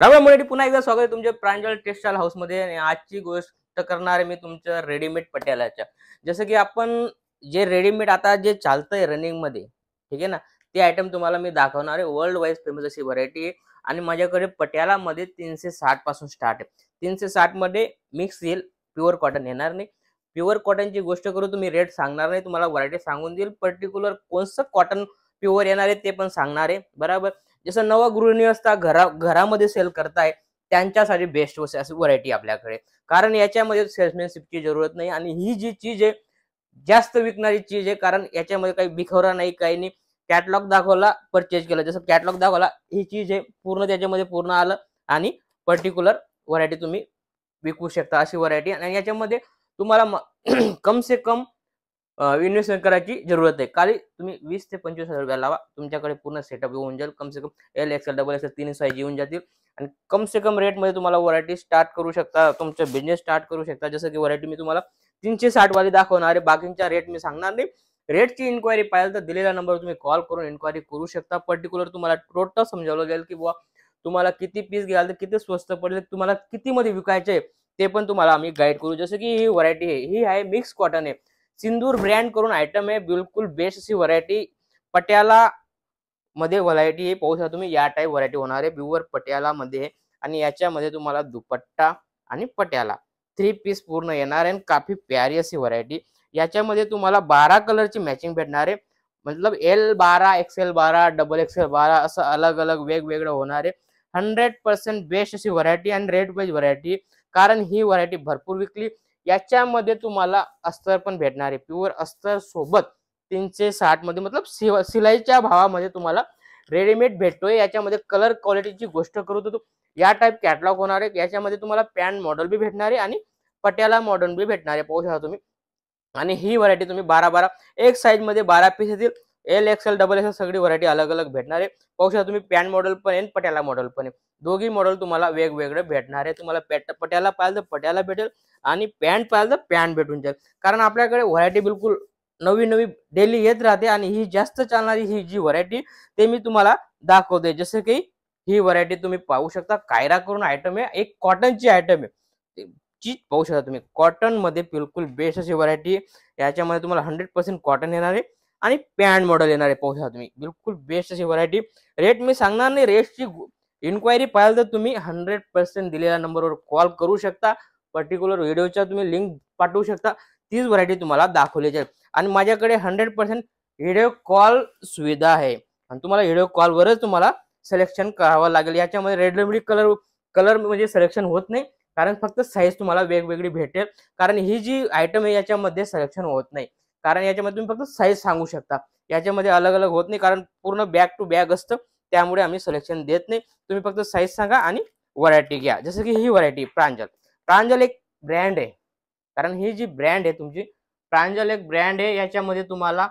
रामराम पुन्हा एकदा स्वागत आहे तुमच्या प्रांजल टेक्सटाईल हाऊसमध्ये. आणि आजची गोष्ट करणार आहे मी तुमच्या रेडीमेड पटियालाच्या. जसं की आपण जे रेडीमेड आता जे चालतंय रनिंग मध्ये, ठीक आहे ना, ते आयटम तुम्हाला मी दाखवणार आहे. वर्ल्ड वाईज फेमस अशी व्हरायटी आहे आणि माझ्याकडे पटियालामध्ये 360 पासून स्टार्ट आहे. 360 मध्ये मिक्स येईल, प्युअर कॉटन येणार नाही. प्युअर कॉटनची गोष्ट करू तुम्ही रेट सांगणार नाही, तुम्हाला व्हरायटी सांगून देईल. पर्टिक्युलर कोणतं कॉटन प्युअर येणार आहे ते पण सांगणार आहे, बरोबर. जसं नवगृहिणी असता घरामध्ये सेल करताय त्यांच्यासाठी बेस्ट अशी व्हरायटी आपल्याकडे. कारण याच्यामध्ये सेल्समॅनशिपची जरूरत नाही आणि ही जी चीज आहे जास्त विकणारी चीज आहे. कारण याच्यामध्ये काही बिखवरा नाही, काही नाही. कॅटलॉग दाखवला, परचेज केलं. जसं कॅटलॉग दाखवला, ही चीज आहे पूर्ण त्याच्यामध्ये पूर्ण आलं आणि पर्टिक्युलर व्हरायटी तुम्ही विकू शकता अशी व्हरायटी. आणि याच्यामध्ये तुम्हाला कम से कम इन्व्हेस्टमेंट करायची जरूरत आहे. खाली तुम्ही 20 ते 25,000 रुपये लावा, तुमच्याकडे पूर्ण सेटअप येऊन जाईल. कम से कम एल एक्सेल डबल एक्सेल तीन साईज येऊन जातील आणि कम से कम रेटमध्ये तुम्हाला व्हरायटी स्टार्ट करू शकता, तुमचा बिझनेस स्टार्ट करू शकता. जसं की व्हरायटी मी तुम्हाला 360 वाली दाखवणार आहे, बाकींचा रेट मी सांगणार नाही. रेटची इन्क्वायरी पाहिजे तर दिलेल्या नंबरवर तुम्ही कॉल करून इन्क्वायरी करू शकता. पर्टिक्युलर तुम्हाला टोटल समजावलं जाईल की बुवा तुम्हाला किती पीस घ्याल तर किती स्वस्त पडेल, तुम्हाला किती मध्ये विकायचे ते पण तुम्हाला आम्ही गाईड करू. जसं की ही व्हरायटी आहे, ही आहे मिक्स कॉटन आहे. सिंदूर ब्रँड करून आयटम आहे, बिलकुल बेस्ट अशी व्हरायटी. पटियाला मध्ये व्हरायटी आहे, पाहू शकता तुम्ही. या टाईप व्हरायटी होणार आहे प्युअर पटियाला मध्ये. आणि याच्यामध्ये तुम्हाला दुपट्टा आणि पटियाला 3 पीस पूर्ण येणार आहे. काफी प्यारी अशी व्हरायटी. याच्यामध्ये तुम्हाला 12 कलरची मॅचिंग भेटणार आहे. मतलब L12, XL12, डबल XL12 असं अलग अलग वेगवेगळं होणार आहे. 100% बेस्ट अशी व्हरायटी आणि रेट वाईज व्हरायटी. कारण ही व्हरायटी भरपूर विकली. याच्यामध्ये तुम्हाला अस्तर पण भेटणार आहे, प्युअर अस्तर सोबत 360 मध्ये, मतलब सिलाईच्या भावामध्ये तुम्हाला रेडीमेड भेटतोय. याच्यामध्ये कलर क्वालिटीची गोष्ट करू तर या टाईप कॅटलॉग होणार आहे. याच्यामध्ये तुम्हाला पॅन्ट मॉडेल बी भेटणार आहे आणि पटियाला मॉडर्न बी भेटणार आहे, पाहू शकता तुम्ही. आणि ही व्हरायटी तुम्ही 12-12 एक साईज मध्ये 12 पीस येतील. एल एक्सेल डबल एक्सेल सगळी व्हरायटी अलग अलग भेटणार आहे, पाहू शकता तुम्ही. पॅन्ट मॉडेल पण आहे, पटियाला मॉडेल पण आहे. दोघी मॉडेल तुम्हाला वेगवेगळे भेटणार आहे. तुम्हाला पटियाला पाहिजे तर पटियाला भेटेल आणि पॅन्ट पाहिजे तर पॅन्ट भेटून जाईल. कारण आपल्याकडे व्हरायटी बिलकुल नवी नवी डेली येत राहते आणि ही जास्त चालणारी ही जी व्हरायटी ते मी तुम्हाला दाखवते. जसं की ही व्हरायटी तुम्ही पाहू शकता, कायरा करून आयटम आहे, एक कॉटनची आयटम आहे. चीज पाहू शकता तुम्ही, कॉटन मध्ये बिलकुल बेस्ट अशी व्हरायटी. याच्यामध्ये तुम्हाला 100% कॉटन येणार आहे आणि पॅन्ट मॉडेल येणार आहे, पाहू शकता तुम्ही. बिलकुल बेस्ट अशी व्हरायटी. रेट मी सांगणार नाही, रेटची इन्क्वायरी पाहिजे तर तुम्ही 100% दिलेल्या नंबरवर कॉल करू शकता. पर्टिक्युलर व्हिडिओच्या तुम्ही लिंक पाठवू शकता, तीच व्हरायटी तुम्हाला दाखवली जाईल. आणि माझ्याकडे 100% व्हिडिओ कॉल सुविधा आहे आणि तुम्हाला व्हिडिओ कॉलवरच तुम्हाला सिलेक्शन करावं लागेल. याच्यामध्ये रेडीमेड कलर कलर म्हणजे सिलेक्शन होत नाही, कारण फक्त साईज तुम्हाला वेगवेगळी भेटेल. कारण ही जी आयटम आहे याच्यामध्ये सिलेक्शन होत नाही, कारण याच्यामध्ये तुम्ही फक्त साईज सांगू शकता. याच्यामध्ये अलग अलग होत नाही, कारण पूर्ण बॅग टू बॅग असतं, त्यामुळे आम्ही सिलेक्शन देत नाही. तुम्ही फक्त साईज सांगा आणि व्हरायटी घ्या. जसं की ही व्हरायटी प्रांजल. प्रांजल एक ब्रँड आहे, कारण ही जी ब्रँड आहे तुमची प्रांजल एक ब्रँड आहे. याच्यामध्ये तुम्हाला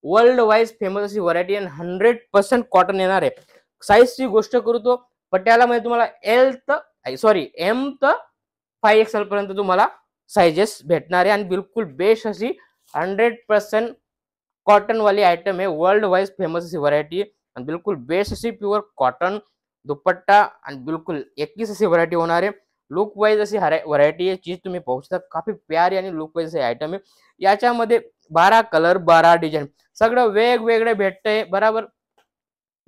वर्ल्ड वाईज फेमस अशी व्हरायटी आणि 100% कॉटन येणार आहे. साईजची गोष्ट करू तो पटियालामध्ये तुम्हाला एम तर 5XL पर्यंत तुम्हाला साइजेस भेटणार आहे आणि बिलकुल बेस्ट अशी 100% कॉटन वाली आयटम आहे. वर्ल्ड वाईज फेमस अशी व्हरायटी आणि बिलकुल बेस्ट अशी प्युअर कॉटन दुपट्टा आणि बिलकुल 21 अशी व्हरायटी होणार आहे. लुक वाईज अशी व्हरायटी आहे, चीज तुम्ही पाहू शकता. काफी प्यारी आणि लुक वाईज अशी आयटम आहे. याच्यामध्ये 12 कलर 12 डिझाईन सगळं वेगवेगळे भेटतंय, बरोबर.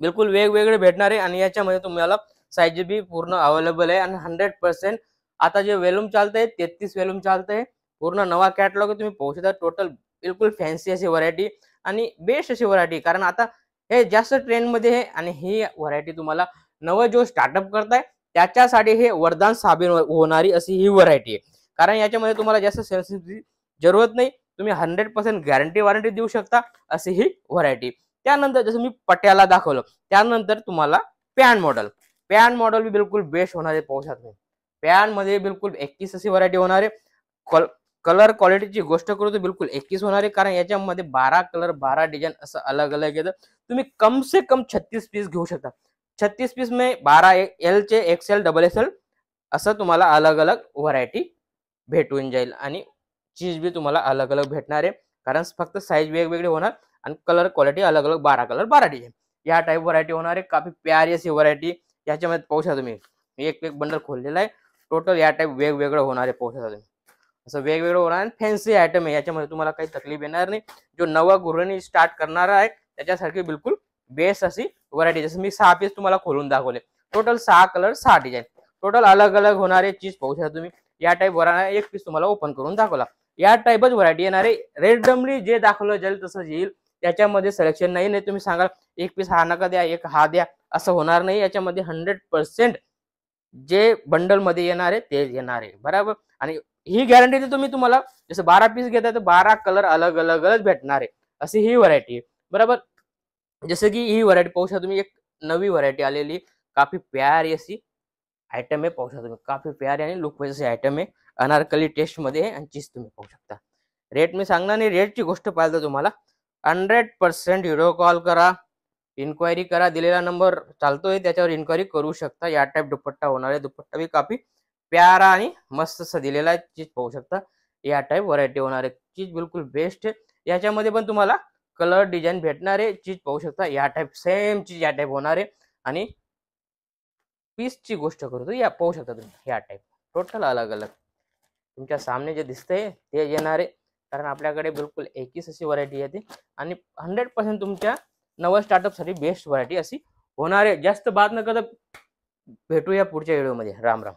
बिलकुल वेगवेगळे भेटणार आहे आणि याच्यामध्ये तुम्हाला साईज बी पूर्ण अवेलेबल आहे. आणि 100% आता जे वेलूम चालतंय 33 वेलूम चालतंय, पूर्ण नवा कॅटलॉग तुम्ही पाहू शकता. टोटल बिलकुल फॅन्सी अशी व्हरायटी आणि बेस्ट अशी व्हरायटी. कारण आता हे जास्त ट्रेंड मध्ये आहे आणि ही व्हरायटी तुम्हाला नवं जो स्टार्टअप करताय त्याच्यासाठी हे वरदान साबित होणारी अशी ही व्हरायटी आहे. कारण याच्यामध्ये तुम्हाला जास्त सेल्सची जरूरत नाही, तुम्ही 100% गॅरंटी वॉरंटी देऊ शकता अशी ही व्हरायटी. त्यानंतर जसं मी पटियाला दाखवलं, त्यानंतर तुम्हाला पॅन मॉडेल भी बिलकुल बेस्ट होणार आहे, पाहू शकता. पॅन मध्ये बिलकुल 21 अशी व्हरायटी होणार आहे. कलर क्वालिटीची गोष्ट करू तर बिलकुल 21 होणार आहे, कारण याच्यामध्ये 12 कलर 12 डिझाईन असं अलग अलग येतं. तुम्ही कम से कम 36 पीस घेऊ शकता. 36 पीस में 12 एल चे XL डबल एक्सेल असं तुम्हाला अलग अलग व्हरायटी भेटून जाईल. आणि चीज बी तुम्हाला अलग अलग भेटणार आहे, कारण फक्त साईज वेगवेगळे होणार आणि कलर क्वालिटी अलग अलग 12 कलर 12 डिझाईन या टाईप व्हरायटी होणार आहे. काफी प्यारी अशी व्हरायटी. याच्यामध्ये पाहू शकता तुम्ही मी एक एक बंडल खोललेला आहे. टोटल या टाईप वेगवेगळं होणार आहे पोहोचता तुम्ही. असं वेगवेगळं होणार आणि फॅन्सी आयटम आहे. याच्यामध्ये तुम्हाला काही तकलीफ येणार नाही. जो नवा गृहिणी स्टार्ट करणार आहे त्याच्यासारखी बिलकुल बेस्ट अशी व्हरायटी. जसं मी 6 पीस तुम्हाला खोलून दाखवले. Total 6 colour 6 design. टोटल अलग अलग होणारे चीज पाहू शकता तुम्ही. या टाईप व्हरायटी एक पीस तुम्हाला ओपन करून दाखवला. या टाईपच व्हरायटी येणार आहे. रेंडमली जे दाखवलं जाईल तसं येईल. त्याच्यामध्ये सिलेक्शन नाही तुम्ही सांगाल एक पीस हा नका द्या, एक हा द्या, असं होणार नाही. याच्यामध्ये 100% जे बंडल मध्ये येणार आहे ते येणार आहे. बरोबर. आणि ही गॅरंटी देतो मी तुम्हाला. जसं 12 पीस घेता तर 12 कलर अलग अलगच भेटणार आहे. अशी ही व्हरायटी आहे. बरोबर. जसं की ही व्हरायटी पाहू शकता तुम्ही. एक नवी व्हरायटी आलेली, काफी प्यारी अशी आयटम आहे. पाहू शकता तुम्ही, काफी प्यारी आणि लुक वाईज अशी आयटम आहे. अनारकली टेस्ट मध्ये आहे आणि चीज तुम्ही पाहू शकता. रेट मी सांगणार नाही. रेटची गोष्ट पाहिजे तुम्हाला 100% व्हिडिओ कॉल करा, इन्क्वायरी करा. दिलेला नंबर चालतोय त्याच्यावर इन्क्वायरी करू शकता. या टाईप दुपट्टा होणार आहे. दुपट्टा भी काफी प्यारा आणि मस्त असं दिलेला आहे. चीज पाहू शकता. या टाईप व्हरायटी होणार आहे. चीज बिलकुल बेस्ट आहे. याच्यामध्ये पण तुम्हाला कलर डिझाईन भेटणार आहे. चीज पाहू शकता. या टाईप सेम चीज या टाईप होणार आहे. आणि पीसची गोष्ट करतो या पाहू शकता तुम्ही. या टाईप टोटल अलग अलग तुमच्या सामने जे दिसतंय ते येणार आहे. कारण आपल्याकडे बिलकुल एकच अशी व्हरायटी येते आणि 100% तुमच्या नवं स्टार्टअपसाठी बेस्ट व्हरायटी अशी होणार आहे. जास्त बात न करता भेटूया पुढच्या व्हिडिओमध्ये. राम राम.